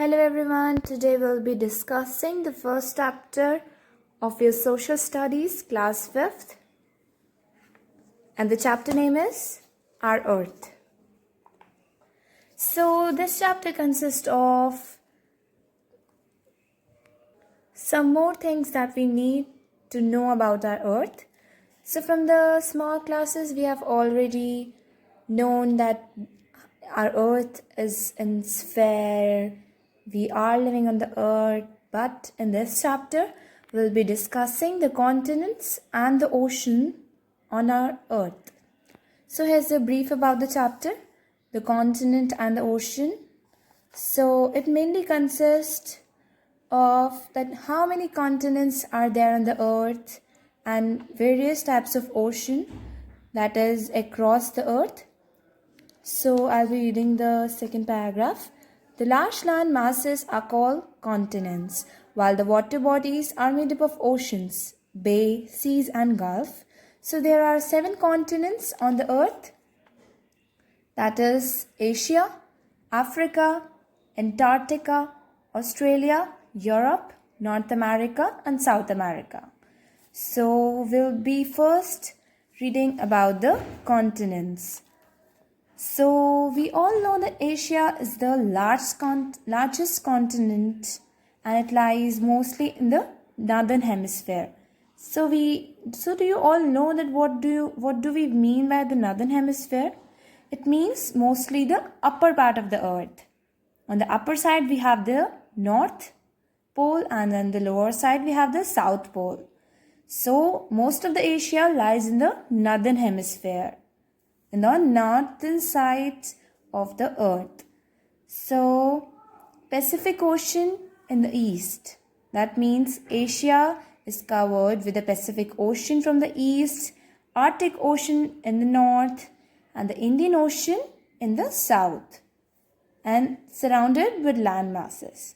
Hello everyone, today we'll be discussing the first chapter of your social studies class 5th, and the chapter name is Our Earth. So this chapter consists of some more things that we need to know about our Earth. So from the small classes we have already known that our Earth is in sphere. We are living on the Earth, but in this chapter, we'll be discussing the continents and the ocean on our Earth. So here's a brief about the chapter, the continent and the ocean. So it mainly consists of that how many continents are there on the Earth and various types of ocean that is across the Earth. So I'll be reading the second paragraph. The large land masses are called continents, while the water bodies are made up of oceans, bay, seas and gulf. So there are 7 continents on the earth. That is Asia, Africa, Antarctica, Australia, Europe, North America and South America. So we'll be first reading about the continents. So we all know that Asia is the largest continent and it lies mostly in the northern hemisphere. So do you all know that what do we mean by the northern hemisphere? It means mostly the upper part of the earth. On the upper side we have the North Pole and on the lower side we have the South Pole. So most of the Asia lies in the northern hemisphere, in the northern side of the earth. So Pacific Ocean in the east. That means Asia is covered with the Pacific Ocean from the east, Arctic Ocean in the north and the Indian Ocean in the south and surrounded with land masses.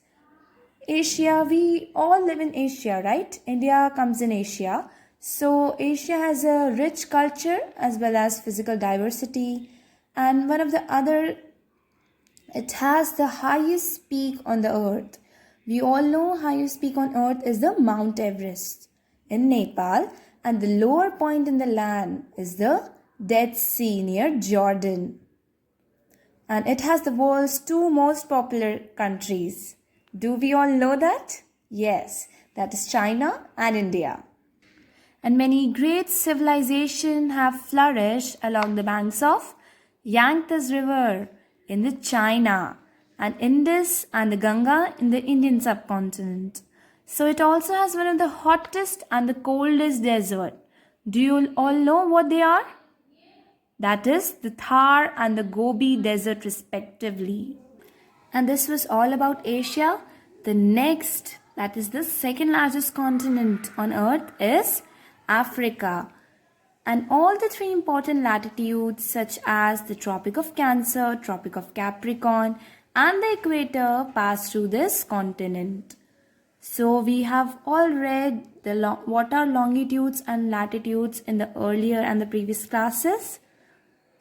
Asia, we all live in Asia, right? India comes in Asia. So Asia has a rich culture as well as physical diversity, and one of the other, it has the highest peak on the earth. We all know highest peak on earth is the Mount Everest in Nepal, and the lower point in the land is the Dead Sea near Jordan. And it has the world's 2 most popular countries. Do we all know that? Yes, that is China and India. And many great civilizations have flourished along the banks of Yangtze River in the China and Indus and the Ganga in the Indian subcontinent. So it also has one of the hottest and the coldest desert. Do you all know what they are? That is the Thar and the Gobi desert respectively. And this was all about Asia. The next, that is the second largest continent on earth, is Africa. And all the 3 important latitudes such as the Tropic of Cancer, Tropic of Capricorn and the equator pass through this continent. So we have all read what are longitudes and latitudes in the earlier and the previous classes.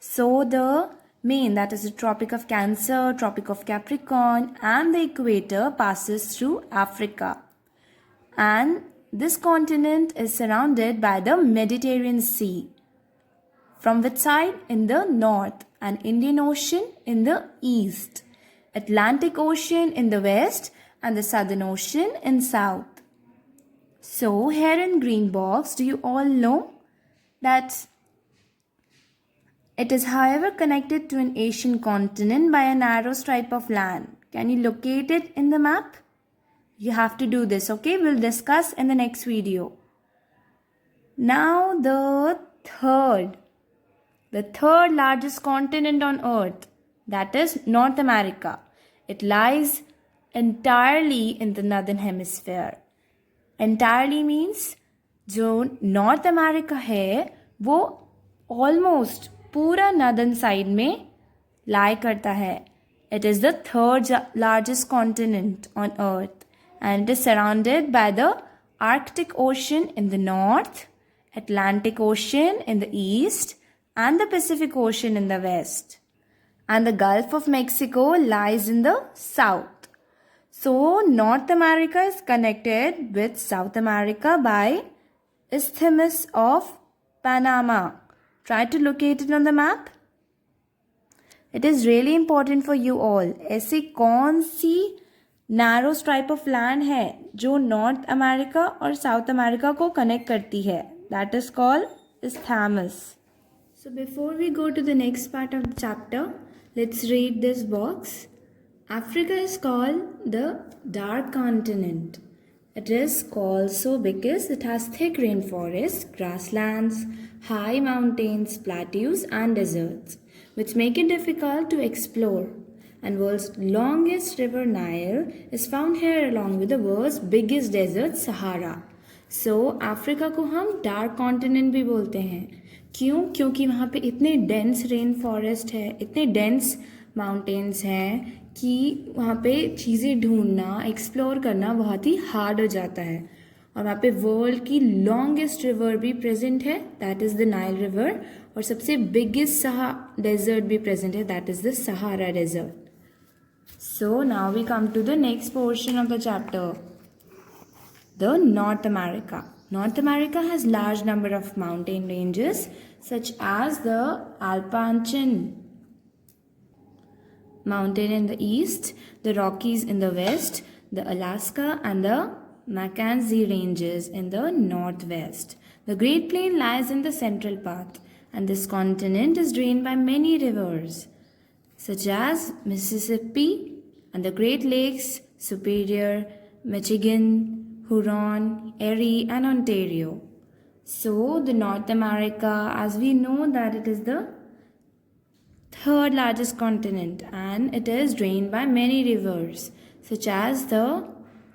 So the main, that is the Tropic of Cancer, Tropic of Capricorn and the equator passes through Africa. And this continent is surrounded by the Mediterranean Sea. From which side? In the north, and Indian Ocean in the east, Atlantic Ocean in the west and the Southern Ocean in south. So here in green box, do you all know that it is however connected to an Asian continent by a narrow stripe of land? Can you locate it in the map? You have to do this, okay? We'll discuss in the next video. Now the third largest continent on earth, that is North America. It lies entirely in the northern hemisphere. Entirely means जो North America है वो almost पूरा northern side में lie करता है. It is the 3rd largest continent on earth and it is surrounded by the Arctic Ocean in the north, Atlantic Ocean in the east and the Pacific Ocean in the west. And the Gulf of Mexico lies in the south. So North America is connected with South America by Isthmus of Panama. Try to locate it on the map. It is really important for you all. ऐसी कौन सी narrow stripe of land है जो north America और south America को connect करती है? That is called isthmus. So before we go to the next part of the chapter, let's read this box. Africa is called the dark continent. It is called so because it has thick rainforests, grasslands, high mountains, plateaus and deserts, which make it difficult to explore. And world's longest river Nile is found here along with the world's biggest desert Sahara. So Africa को हम dark continent भी बोलते हैं. क्यों? क्योंकि वहाँ पे इतने dense rainforest है, इतने dense mountains हैं कि वहाँ पे चीज़ें ढूंढना, एक्सप्लोर करना बहुत ही हार्ड हो जाता है. और वहाँ पे वर्ल्ड की लॉन्गेस्ट रिवर भी प्रेजेंट है, that is the Nile river. और सबसे बिगेस्ट डेजर्ट भी प्रेजेंट है, that is the Sahara desert. So now we come to the next portion of the chapter, the North America. North America has large number of mountain ranges such as the Appalachian Mountain in the east, the Rockies in the west, the Alaska and the Mackenzie Ranges in the northwest. The Great Plain lies in the central part, and this continent is drained by many rivers such as Mississippi and the Great Lakes, Superior, Michigan, Huron, Erie and Ontario. So the North America, as we know that it is the third largest continent and it is drained by many rivers such as the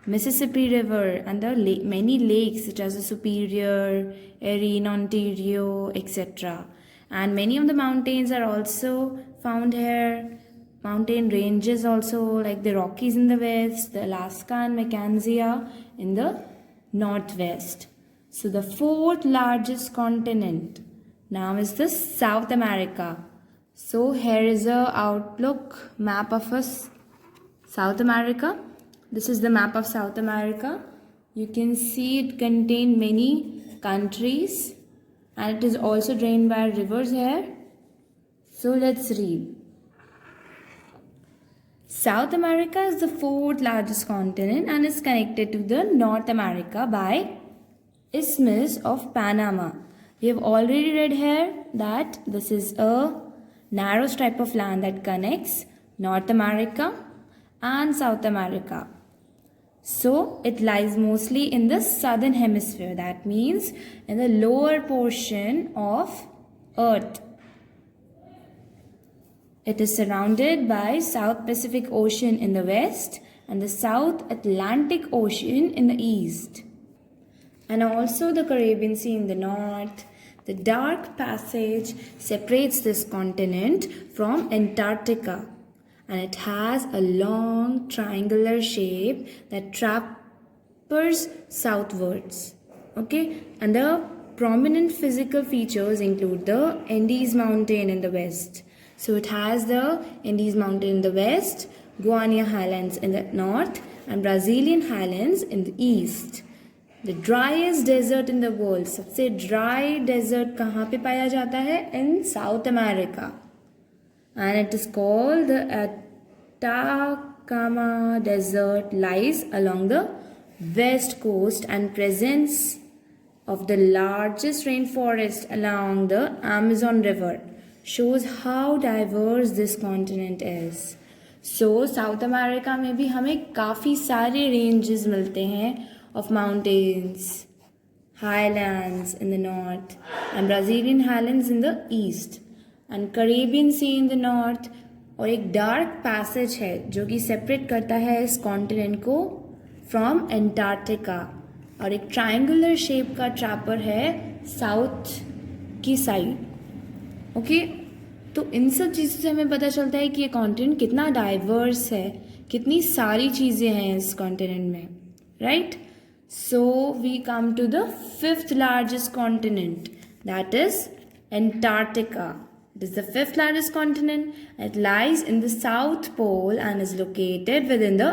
Mississippi River and the many lakes such as the Superior, Erie, Ontario, etc. And many of the mountains are also found here. Mountain ranges also like the Rockies in the west, the Alaska and Mackenzie in the northwest. So the fourth largest continent now is the South America. So here is a outlook map of South America. This is the map of South America. You can see it contains many countries and it is also drained by rivers here. So let's read. South America is the fourth largest continent and is connected to the North America by Isthmus of Panama. We have already read here that this is a narrow strip of land that connects North America and South America. So it lies mostly in the southern hemisphere. That means in the lower portion of Earth. It is surrounded by South Pacific Ocean in the west and the South Atlantic Ocean in the east. And also the Caribbean Sea in the north. The Dark Passage separates this continent from Antarctica. And it has a long triangular shape that tapers southwards. Okay, and the prominent physical features include the Andes Mountain in the west. So it has the Andes Mountain in the west, Guiana Highlands in the north, and Brazilian Highlands in the east. The driest desert in the world. सबसे dry desert कहाँ पे पाया जाता है? In South America. And it is called the Atacama Desert, lies along the west coast and presents of the largest rainforest along the Amazon River. Shows how diverse this continent is. So South America में भी हमें काफ़ी सारे ranges मिलते हैं of mountains, highlands in the north and Brazilian highlands in the east and Caribbean Sea in the north. और एक dark passage है जो कि separate करता है इस continent को from Antarctica. और एक triangular shape का trapper है south की side. ओके तो इन सब चीज़ों से हमें पता चलता है कि ये कॉन्टिनेंट कितना डाइवर्स है, कितनी सारी चीज़ें हैं इस कॉन्टिनेंट में, right. So we come to the fifth largest continent, that is Antarctica. It is the fifth largest continent. It lies in the South Pole and is located within the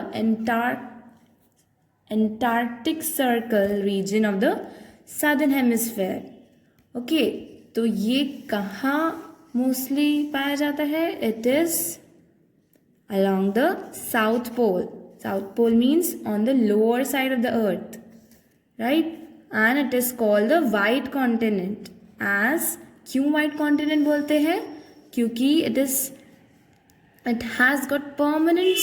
Antarctic Circle region of the Southern Hemisphere. Okay, तो ये कहाँ mostly पाया जाता है? It is along the South Pole. South Pole means on the lower side of the earth, right? And it is called the White Continent. As क्यों White Continent बोलते हैं? क्योंकि it has got permanent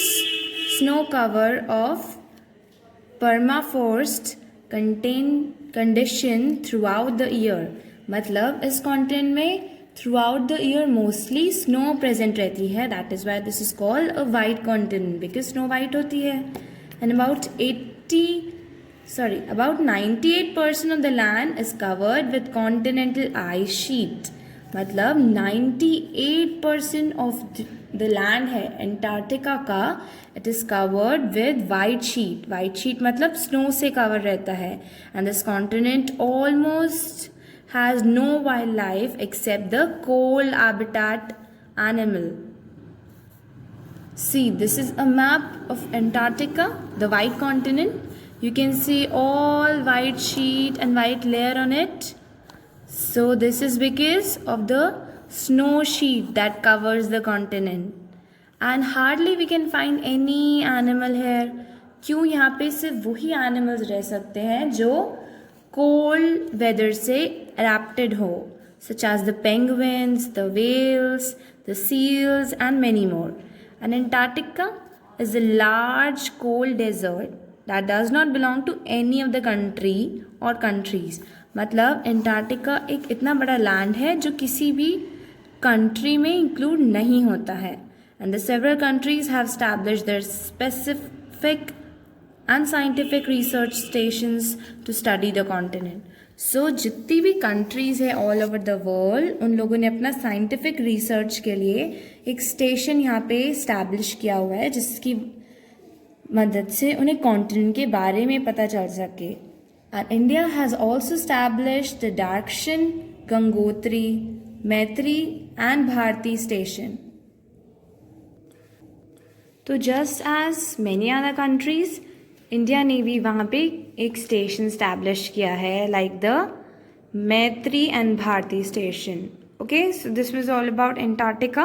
snow cover of permafrost condition throughout the year. मतलब इस continent में throughout the year mostly snow present रहती है. That is why this is called a white continent, because snow white होती है. And about 98% of the land is covered with continental ice sheet. मतलब 98% of the land है Antarctica का, it is covered with white sheet. White sheet मतलब snow से cover रहता है. And this continent almost has no wildlife except the cold habitat animal. See, this is a map of Antarctica, the white continent. You can see all white sheet and white layer on it. So this is because of the snow sheet that covers the continent. And hardly we can find any animal here. क्यों? यहाँ पे सिर्फ वही animals रह सकते हैं जो cold weather से adapted हो, such as the penguins, the whales, the seals and many more. And Antarctica is a large cold desert that does not belong to any of the country or countries. मतलब Antarctica एक इतना बड़ा land है जो किसी भी country में include नहीं होता है. And the several countries have established their specific and scientific research stations to study the continent. So जितनी भी कंट्रीज़ है ऑल ओवर द वर्ल्ड, उन लोगों ने अपना साइंटिफिक रिसर्च के लिए एक स्टेशन यहाँ पे इस्टेब्लिश किया हुआ है, जिसकी मदद से उन्हें कॉन्टिनेंट के बारे में पता चल सके. And India has also established the Darshan, Gangotri, Maitri and Bharti station. तो just as many other countries, India ने भी वहाँ पे एक स्टेशन स्टैब्लिश किया है, like the Maitri and Bharati station. Okay, so this was all about Antarctica.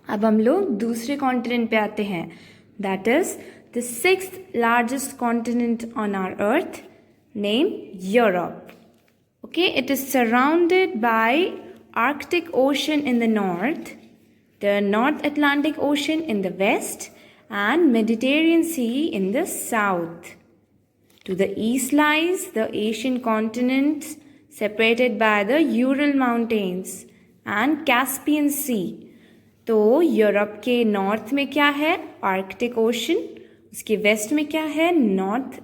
अब हम लोग दूसरे कॉन्टिनेंट पे आते हैं, that is the sixth largest continent on our earth, name Europe. Okay, it is surrounded by Arctic ocean in the north, the north Atlantic ocean in the west and Mediterranean Sea in the south. To the east lies the Asian continent separated by the Ural Mountains and Caspian Sea. तो Europe के north में क्या है? Arctic ocean. उसके waste में क्या है? North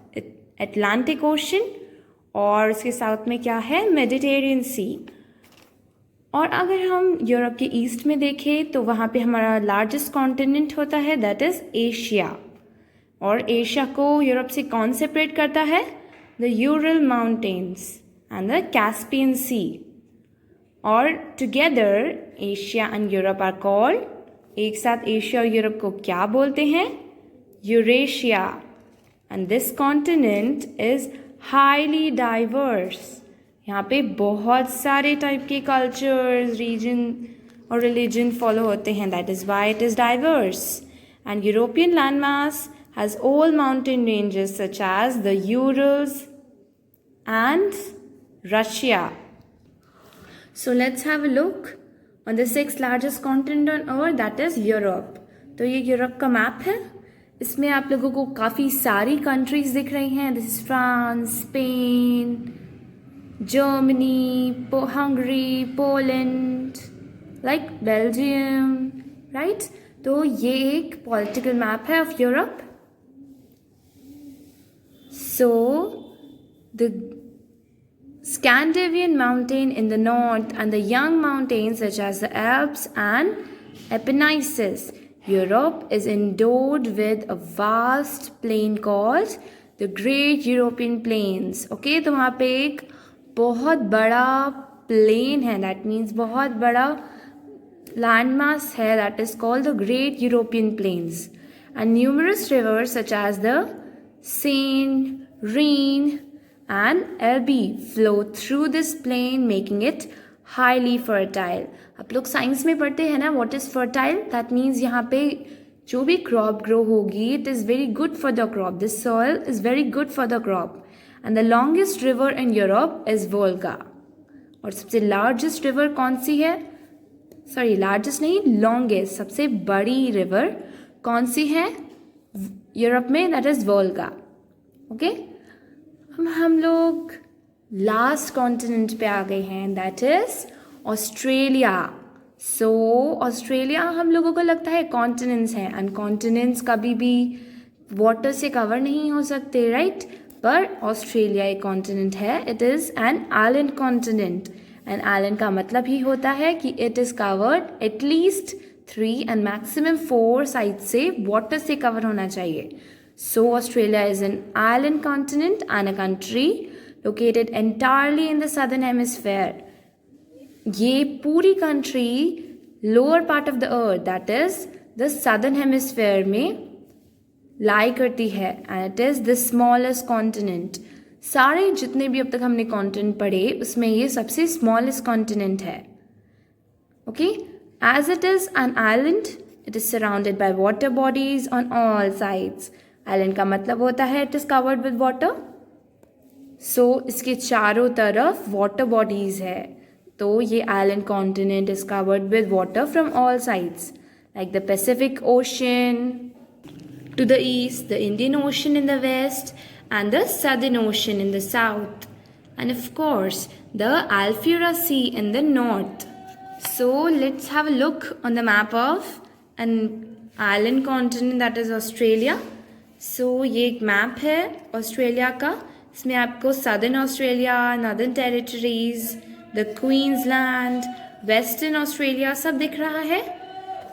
Atlantic ocean. और उसके साउथ में क्या है? मेडिटेरियन सी. और अगर हम यूरोप के ईस्ट में देखें तो वहाँ पे हमारा लार्जेस्ट कॉन्टिनेंट होता है, दैट इज़ एशिया. और एशिया को यूरोप से कौन सेपरेट करता है? The Ural mountains and the Caspian sea. और together Asia and Europe are called, एक साथ एशिया और यूरोप को क्या बोलते हैं? Eurasia. And this continent is highly diverse. यहाँ पे बहुत सारे टाइप के कल्चर्स, रीजन और रिलीजन फॉलो होते हैं, that is why it is diverse. And European land mass has all mountain ranges such as the Urals and Russia. So let's have a look on the sixth largest continent on earth, that is Europe. तो ये Europe का map है. इसमें आप लोगों को काफ़ी सारी कंट्रीज दिख रही हैं. This is France, Spain, Germany, Hungary, Poland, like Belgium, right? तो ये एक political map है of Europe. So the Scandinavian mountain in the north and the young mountains such as the Alps and Apennines. Europe is endowed with a vast plain called the Great European Plains. Okay, तो वहाँ पे एक बहुत बड़ा plane है, that means बहुत बड़ा landmass है that is called the Great European Plains, and numerous rivers such as the Seine, Rhine, and Elbe flow through this plain, making it highly fertile. आप लोग साइंस में पढ़ते हैं ना, what is fertile? That means यहाँ पे जो भी क्रॉप ग्रो होगी, it is very good for the crop. This soil is very good for the crop. And the longest river in Europe is Volga. और सबसे लार्जेस्ट रिवर कौन सी है? Sorry, largest नहीं, लॉन्गेस्ट, सबसे बड़ी रिवर कौन सी है यूरोप में? That is Volga. ओके, हम लोग लास्ट कॉन्टिनेंट पे आ गए हैं, that is Australia. So Australia हम लोगों को लगता है कॉन्टिनेंट्स हैं, एंड कॉन्टिनेंट्स कभी भी वाटर से कवर नहीं हो सकते, राइट? पर ऑस्ट्रेलिया एक कॉन्टिनेंट है. It is an island continent, and island का मतलब ही होता है कि it is covered at least 3 and maximum 4 side से वाटर से कवर होना चाहिए. So Australia is an island continent and a country located entirely in the southern hemisphere. ये पूरी country lower part of the earth, that is the southern hemisphere में लाई करती है, and it is the smallest continent. सारे जितने भी अब तक हमने कॉन्टिनेंट पढ़े उसमें ये सबसे स्मॉलेस्ट कॉन्टिनेंट है. Okay, as it is an island, it is surrounded by water bodies on all sides. Island का मतलब होता है it is covered with water. So इसके चारों तरफ वाटर बॉडीज है, तो ये island continent is covered with water from all sides, like the Pacific ocean to the east, the Indian Ocean in the west, and the Southern Ocean in the south, and of course the Alfura Sea in the north. So let's have a look on the map of an island continent that is Australia. So ये एक map है Australia का. इसमें आपको southern Australia, northern territories, the Queensland, western Australia सब दिख रहा है.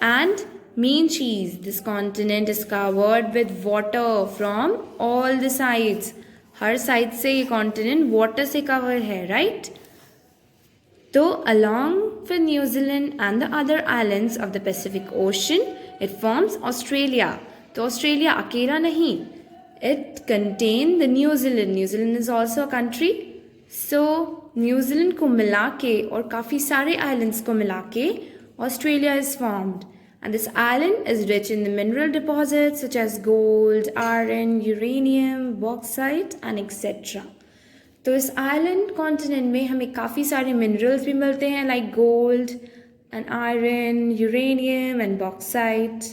And main cheese, this continent is covered with water from all the sides. Her side से ये continent water से covered है, right? तो along with New Zealand and the other islands of the Pacific Ocean, it forms Australia. तो Australia अकेला नहीं, it contains the New Zealand. New Zealand is also a country. So New Zealand को मिला के और काफ़ी सारे islands को मिला के Australia is formed. And this island is rich in the mineral deposits such as gold, iron, uranium, bauxite and etc. तो इस island continent में हमें काफ़ी सारे minerals भी मिलते हैं, like gold and iron, uranium and bauxite.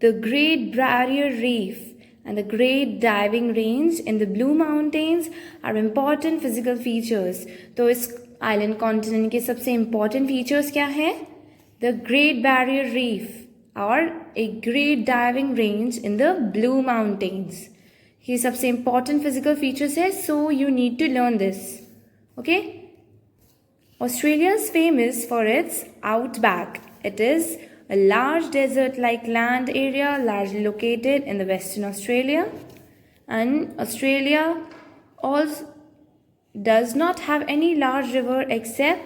The Great Barrier Reef and the Great Diving Range in the Blue Mountains are important physical features. तो इस island continent के सबसे important features क्या हैं? The Great Barrier Reef or a Great Diving Range in the Blue Mountains. ये सबसे important physical features है, so you need to learn this. Okay? Australia is famous for its outback. It is a large desert-like land area largely located in the Western Australia. And Australia also does not have any large river except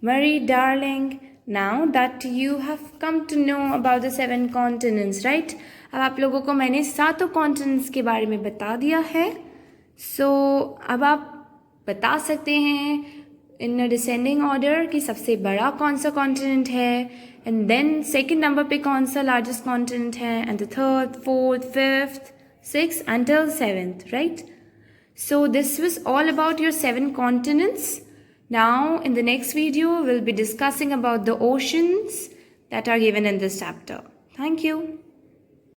Murray-Darling. Now that you have come to know about the 7 continents, right? अब आप लोगों को मैंने 7 continents के बारे में बता दिया है. So अब आप बता सकते हैं in a descending order कि सबसे बड़ा कौन सा continent है, and then second number पे कौन सा largest continent है, and the third, fourth, fifth, sixth until 7th, right? So this was all about your 7 continents. Now, in the next video, we'll be discussing about the oceans that are given in this chapter. Thank you.